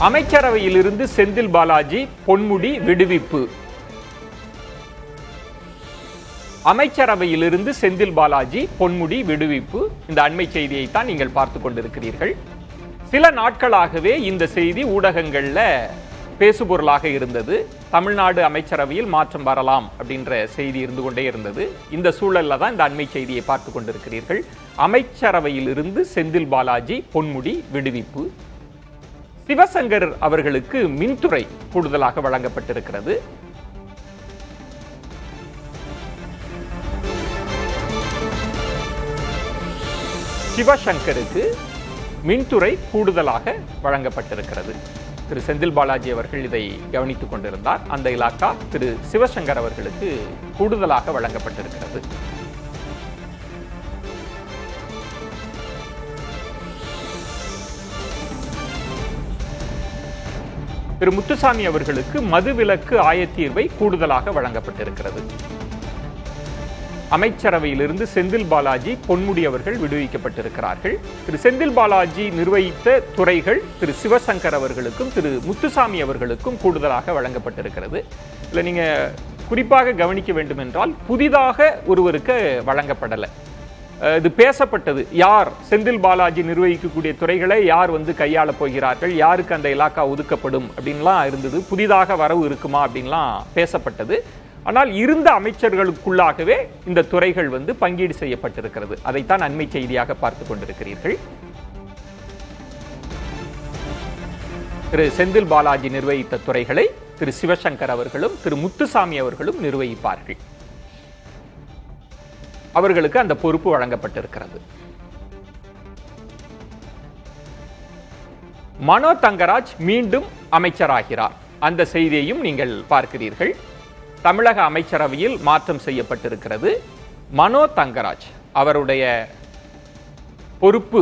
அமைச்சரவையிலிருந்து செந்தில் பாலாஜி பொன்முடி விடுவிப்பு. அமைச்சரவையிலிருந்து செந்தில் பாலாஜி பொன்முடி விடுவிப்பு. இந்த அண்மை செய்தியைத்தான் நீங்கள் பார்த்துக் கொண்டிருக்கிறீர்கள். சில நாட்களாகவே இந்த செய்தி ஊடகங்கள்ல பேசுபொருளாக இருந்தது. தமிழ்நாடு அமைச்சரவையில் மாற்றம் வரலாம் அப்படின்ற செய்தி இருந்து கொண்டே இருந்தது. இந்த சூழல்ல தான் இந்த அண்மை செய்தியை பார்த்துக் கொண்டிருக்கிறீர்கள். அமைச்சரவையிலிருந்து செந்தில் பாலாஜி பொன்முடி விடுவிப்பு. சிவசங்கர் அவர்களுக்கு மின்துறை கூடுதலாக வழங்கப்பட்டிருக்கிறது. சிவசங்கருக்கு மின்துறை கூடுதலாக வழங்கப்பட்டிருக்கிறது. திரு செந்தில் பாலாஜி அவர்கள் இதை கவனித்துக் கொண்டிருந்தார். அந்த இலாக்கா திரு சிவசங்கர் அவர்களுக்கு கூடுதலாக வழங்கப்பட்டிருக்கிறது. திரு முத்துசாமி அவர்களுக்கு மதுவிலக்கு ஆயத்தீர்வை கூடுதலாக வழங்கப்பட்டிருக்கிறது. அமைச்சரவையிலிருந்து செந்தில் பாலாஜி பொன்முடி அவர்கள் விடுவிக்கப்பட்டிருக்கிறார்கள். திரு செந்தில் பாலாஜி நிர்வகித்த துறைகள் திரு சிவசங்கர் அவர்களுக்கும் திரு முத்துசாமி அவர்களுக்கும் கூடுதலாக வழங்கப்பட்டிருக்கிறது. இல்லை நீங்க குறிப்பாக கவனிக்க வேண்டும் என்றால் புதிதாக ஒருவருக்கு வழங்கப்படலை. இது பேசப்பட்டது. யார் செந்தில் பாலாஜி நிர்வகிக்கக்கூடிய துறைகளை யார் கையாள போகிறார்கள், யாருக்கு அந்த இலாக்கா ஒதுக்கப்படும் அப்படின்லாம் இருந்தது. புதிதாக வரவு இருக்குமா அப்படின்லாம் பேசப்பட்டது. ஆனால் இருந்த அமைச்சர்களுக்குள்ளாகவே இந்த துறைகள் பங்கீடு செய்யப்பட்டிருக்கிறது. அதைத்தான் அண்மை செய்தியாக பார்த்துக் கொண்டிருக்கிறீர்கள். திரு செந்தில் பாலாஜி நிர்வகித்த துறைகளை திரு சிவசங்கர் அவர்களும் திரு முத்துசாமி அவர்களும் நிர்வகிப்பார்கள். அவர்களுக்கு அந்த பொறுப்பு வழங்கப்பட்டிருக்கிறது. மனோ தங்கராஜ் மீண்டும் அமைச்சராகிறார். அந்த செய்தியையும் நீங்கள் பார்க்கிறீர்கள். தமிழக அமைச்சரவையில் மாற்றம் செய்யப்பட்டிருக்கிறது. மனோ தங்கராஜ் அவருடைய பொறுப்பு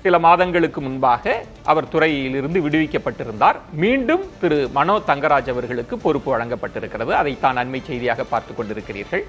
சில மாதங்களுக்கு முன்பாக அவர் துறையிலிருந்து விடுவிக்கப்பட்டிருந்தார். மீண்டும் திரு மனோ தங்கராஜ் அவர்களுக்கு பொறுப்பு வழங்கப்பட்டிருக்கிறது. அதைத்தான் அண்மை செய்தியாக பார்த்துக் கொண்டிருக்கிறீர்கள்.